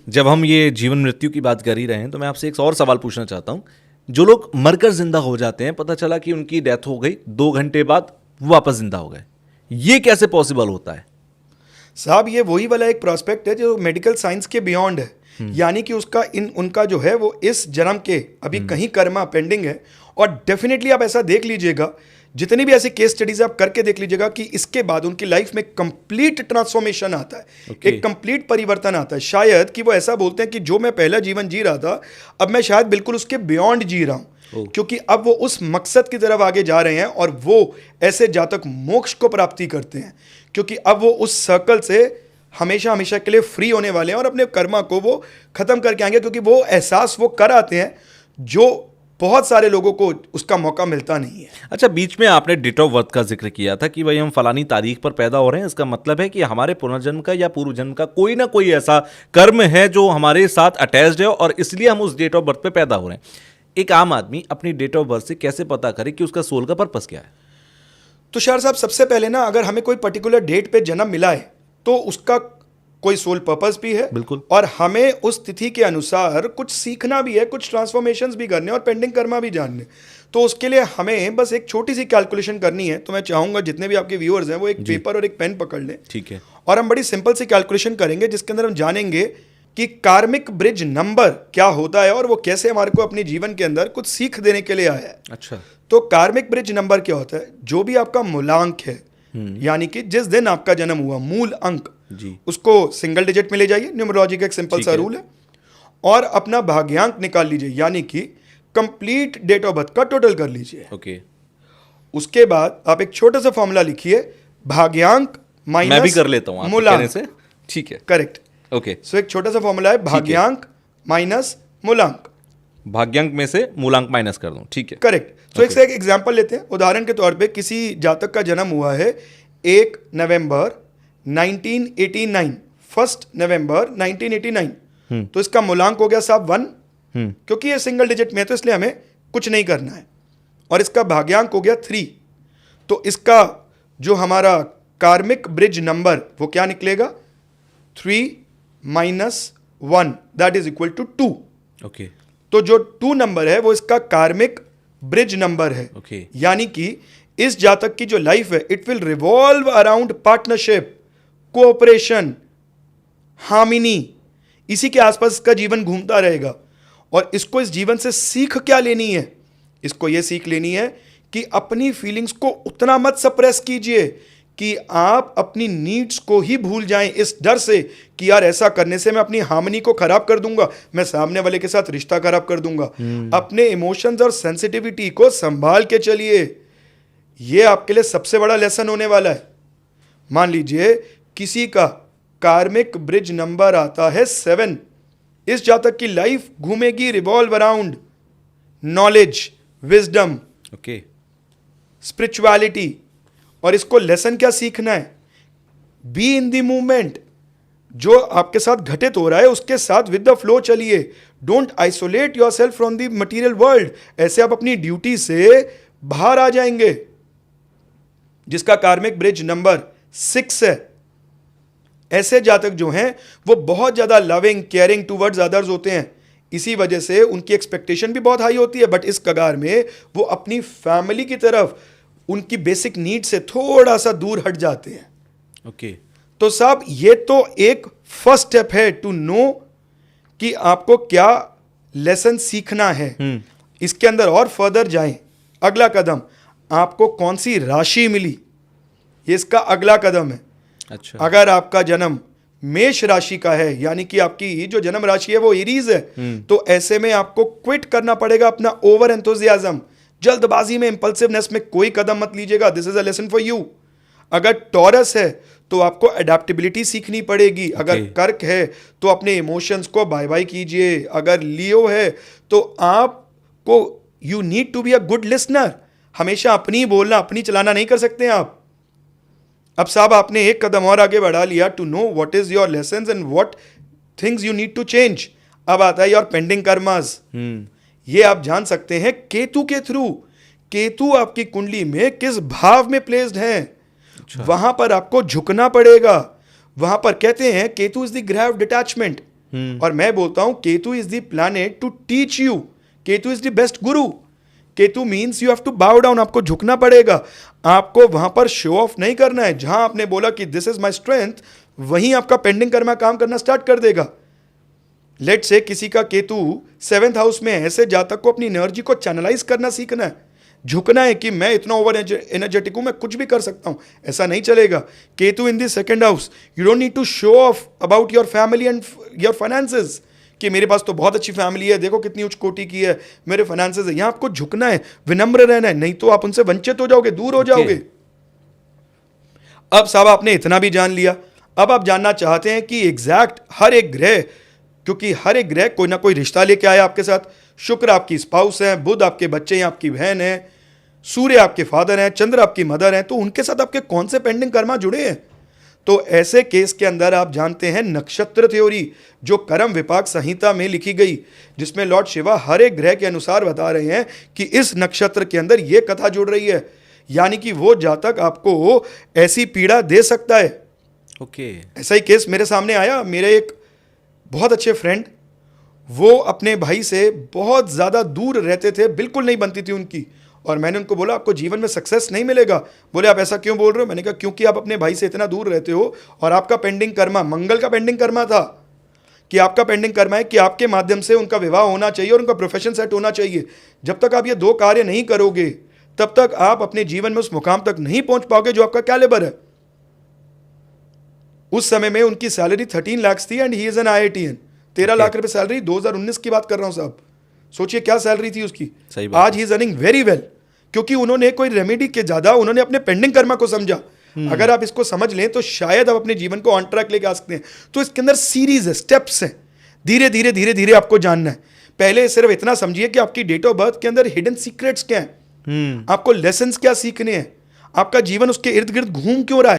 जब हम ये जीवन मृत्यु की बात कर ही रहे हैं तो मैं आपसे एक और सवाल पूछना चाहता हूँ। जो लोग मरकर जिंदा हो जाते हैं, पता चला कि उनकी डेथ हो गई, 2 घंटे बाद वो वापस जिंदा हो गए, ये कैसे पॉसिबल होता है? साहब ये वही वाला एक प्रोस्पेक्ट है जो मेडिकल साइंस के बियॉन्ड है। यानी कि उसका उनका जो है वो इस जन्म के अभी कहीं कर्मा पेंडिंग है। और डेफिनेटली आप ऐसा देख लीजिएगा, जितनी भी ऐसी केस स्टडीज आप करके देख लीजिएगा कि इसके बाद उनकी लाइफ में कंप्लीट ट्रांसफॉर्मेशन आता है। एक कंप्लीट परिवर्तन आता है। शायद कि वो ऐसा बोलते हैं कि जो मैं पहला जीवन जी रहा था, अब मैं शायद बिल्कुल उसके बियॉन्ड जी रहा हूं, क्योंकि अब वो उस मकसद की तरफ आगे जा रहे हैं और वो ऐसे जातक मोक्ष को प्राप्ति करते हैं, क्योंकि अब वो उस सर्कल से हमेशा हमेशा के लिए फ्री होने वाले हैं और अपने कर्मा को वो खत्म करके आएंगे, क्योंकि वो एहसास वो कर आते हैं जो बहुत सारे लोगों को उसका मौका मिलता नहीं है। अच्छा, बीच में आपने डेट ऑफ बर्थ का जिक्र किया था कि भाई हम फलानी तारीख पर पैदा हो रहे हैं, इसका मतलब है कि हमारे पुनर्जन्म का या पूर्व जन्म का कोई ना कोई ऐसा कर्म है जो हमारे साथ अटैच्ड है और इसलिए हम उस डेट ऑफ बर्थ पे पैदा हो रहे हैं। एक आम आदमी अपनी डेट ऑफ बर्थ से कैसे पता करे कि उसका सोल का पर्पस क्या है? तुषार साहब, सबसे पहले ना, अगर हमें कोई पर्टिकुलर डेट पे जन्म मिला है तो उसका कोई सोल पर्पस भी है। बिल्कुल। और हमें उस तिथि के अनुसार कुछ सीखना भी है, कुछ ट्रांसफॉर्मेशंस भी करने और पेंडिंग कर्मा भी जानने। तो उसके लिए हमें बस एक छोटी सी कैलकुलेशन करनी है। तो मैं चाहूंगा जितने भी आपके व्यूअर्स हैं वो एक पेपर और एक पेन पकड़ लें। ठीक है। और हम बड़ी सिंपल सी कैलकुलेशन करेंगे जिसके अंदर हम जानेंगे कि कार्मिक ब्रिज नंबर क्या होता है और वो कैसे हमारे को अपने जीवन के अंदर कुछ सीख देने के लिए आया है। अच्छा। तो कार्मिक ब्रिज नंबर क्या होता है? जो भी आपका मूलांक है, यानी कि जिस दिन आपका जन्म हुआ, मूल अंक जी, उसको सिंगल डिजिट में ले जाइए। न्यूमरोलॉजी का एक सिंपल सा रूल है। और अपना भाग्यांक निकाल लीजिए, यानी कि कंप्लीट डेट ऑफ बर्थ का टोटल कर लीजिए। ओके। उसके बाद आप एक छोटा सा फॉर्मूला लिखिए, भाग्यांक माइनस मैं भी कर लेता हूं आपके कहने से। ठीक है। करेक्ट। ओके। सो एक छोटा सा फॉर्मूला है, भाग्यांक माइनस मूलांक। भाग्यांक में से मूलांक माइनस कर दूं। ठीक है। करेक्ट। तो एक एग्जांपल लेते हैं। उदाहरण के तौर पे किसी जातक का जन्म हुआ है 1 नवंबर 1989, 1 नवंबर 1989। तो इसका मूलांक हो गया साहब 1, क्योंकि ये सिंगल डिजिट में है तो इसलिए हमें कुछ नहीं करना है। और इसका भाग्यांक हो गया 3। तो इसका जो हमारा कार्मिक ब्रिज नंबर वो क्या निकलेगा? 3 minus 1 that is equal to 2। Okay. तो जो 2 नंबर है वो इसका कार्मिक ब्रिज नंबर है। ओके। यानी कि इस जातक की जो लाइफ है, it will revolve around partnership, cooperation, harmony, इसी के आसपास इसका जीवन घूमता रहेगा। और इसको इस जीवन से सीख क्या लेनी है? इसको यह सीख लेनी है कि अपनी फीलिंग्स को उतना मत सप्रेस कीजिए कि आप अपनी नीड्स को ही भूल जाएं, इस डर से कि यार ऐसा करने से मैं अपनी हार्मनी को खराब कर दूंगा, मैं सामने वाले के साथ रिश्ता खराब कर दूंगा। अपने इमोशंस और सेंसिटिविटी को संभाल के चलिए। यह आपके लिए सबसे बड़ा लेसन होने वाला है। मान लीजिए किसी का कार्मिक ब्रिज नंबर आता है 7, इस जातक की लाइफ घूमेगी revolve around knowledge, wisdom, okay, spirituality. और इसको लेसन क्या सीखना है? Be in the movement. जो आपके साथ घटित हो रहा है उसके साथ विद द फ्लो चलिए। Don't isolate yourself from the material world. ऐसे आप अपनी ड्यूटी से बाहर आ जाएंगे। जिसका कार्मिक ब्रिज नंबर 6 है, ऐसे जातक जो हैं वो बहुत ज्यादा लविंग, केयरिंग टूवर्ड्स अदर्स होते हैं। इसी वजह से उनकी एक्सपेक्टेशन भी बहुत हाई होती है, बट इस कगार में वो अपनी फैमिली की तरफ, उनकी बेसिक नीड से थोड़ा सा दूर हट जाते हैं। ओके। तो साहब ये तो एक फर्स्ट स्टेप है टू नो कि आपको क्या लेसन सीखना है। इसके अंदर और फर्दर जाएं। अगला कदम, आपको कौन सी राशि मिली, ये इसका अगला कदम है। अच्छा। अगर आपका जन्म मेष राशि का है, यानी कि आपकी जो जन्म राशि है वो एरीज है, तो ऐसे में आपको क्विट करना पड़ेगा अपना ओवर एंथुसियाज्म। जल्दबाजी में, इंपल्सिवनेस में कोई कदम मत लीजिएगा। This is a lesson for you. अगर टॉरस है तो आपको अडेप्टेबिलिटी सीखनी पड़ेगी। अगर कर्क है तो अपने इमोशंस को बाय बाय कीजिए। अगर लियो है तो आपको you need to be a good listener. हमेशा अपनी बोलना, अपनी चलाना नहीं कर सकते आप। अब साहब आपने एक कदम और आगे बढ़ा लिया to know what is your lessons and what things you need to change. अब आता है योर पेंडिंग कर्मास। ये आप जान सकते हैं केतु के थ्रू। केतु आपकी कुंडली में किस भाव में प्लेस्ड है, वहां पर आपको झुकना पड़ेगा। वहां पर कहते हैं केतु इज द ग्रह ऑफ डिटैचमेंट। और मैं बोलता हूं Ketu is the planet to teach you. Ketu is the best guru. Ketu means you have to bow down. आपको झुकना पड़ेगा. आपको वहां पर शो ऑफ नहीं करना है. जहां आपने बोला कि दिस इज माई स्ट्रेंथ, वहीं आपका पेंडिंग कर्मा काम करना स्टार्ट कर देगा. लेट से किसी का केतु 7th हाउस में है, ऐसे जातक को अपनी एनर्जी को चैनलाइज करना सीखना है. झुकना है कि मैं इतना ओवर एनर्जेटिक हूं, मैं कुछ भी कर सकता हूं. ऐसा नहीं चलेगा. Ketu in the 2nd house, you don't need to show off about your family and your finances कि मेरे पास तो बहुत अच्छी फैमिली है, देखो कितनी उच्च कोटि की है, मेरे फाइनेंसेस है. यहां आपको झुकना है, विनम्र रहना है, नहीं तो आप उनसे वंचित हो जाओगे, दूर हो जाओगे. अब साहब आपने इतना भी जान लिया. अब आप जानना चाहते हैं कि एग्जैक्ट हर एक ग्रह, क्योंकि हर एक ग्रह कोई ना कोई रिश्ता लेके आया आपके साथ. शुक्र आपकी स्पाउस है, बुध आपके बच्चे हैं, आपकी बहन है, सूर्य आपके फादर हैं, चंद्र आपकी मदर हैं. तो उनके साथ आपके कौन से पेंडिंग कर्मा जुड़े हैं? तो ऐसे केस के अंदर आप जानते हैं नक्षत्र थ्योरी, जो कर्म विपाक संहिता में लिखी गई, जिसमें लॉर्ड शिवा हर एक ग्रह के अनुसार बता रहे हैं कि इस नक्षत्र के अंदर यह कथा जुड़ रही है. यानी कि वो जातक आपको ऐसी पीड़ा दे सकता है. ओके. ऐसा ही केस मेरे सामने आया. मेरे एक बहुत अच्छे फ्रेंड, वो अपने भाई से बहुत ज़्यादा दूर रहते थे, बिल्कुल नहीं बनती थी उनकी. और मैंने उनको बोला आपको जीवन में सक्सेस नहीं मिलेगा. बोले आप ऐसा क्यों बोल रहे हो? मैंने कहा क्योंकि आप अपने भाई से इतना दूर रहते हो और आपका पेंडिंग कर्मा, मंगल का पेंडिंग कर्मा था कि आपका पेंडिंग कर्मा है कि आपके माध्यम से उनका विवाह होना चाहिए और उनका प्रोफेशन सेट होना चाहिए. जब तक आप ये 2 कार्य नहीं करोगे, तब तक आप अपने जीवन में उस मुकाम तक नहीं पहुंच पाओगे जो आपका कैलिबर है. उस समय में उनकी सैलरी 13 लाख थी and he is an IITian. 13 lakh रुपए सैलरी, 2019 की बात कर रहा हूं साहब. सोचिए क्या सैलरी थी उसकी. आज he is earning very well, क्योंकि उन्होंने कोई रेमेडी के ज्यादा उन्होंने अपने पेंडिंग कर्मा को समझा. अगर आप इसको समझ लें तो शायद आप अपने जीवन को ऑन ट्रैक लेके आ सकते हैं. तो इसके अंदर सीरीज है, स्टेप्स हैं. धीरे धीरे धीरे धीरे आपको जानना है. पहले सिर्फ इतना समझिए कि आपकी डेट ऑफ बर्थ के अंदर हिडन सीक्रेट्स क्या हैं, आपको लेसन्स क्या सीखने हैं, आपका जीवन उसके इर्द गिर्द घूम क्यों रहा है.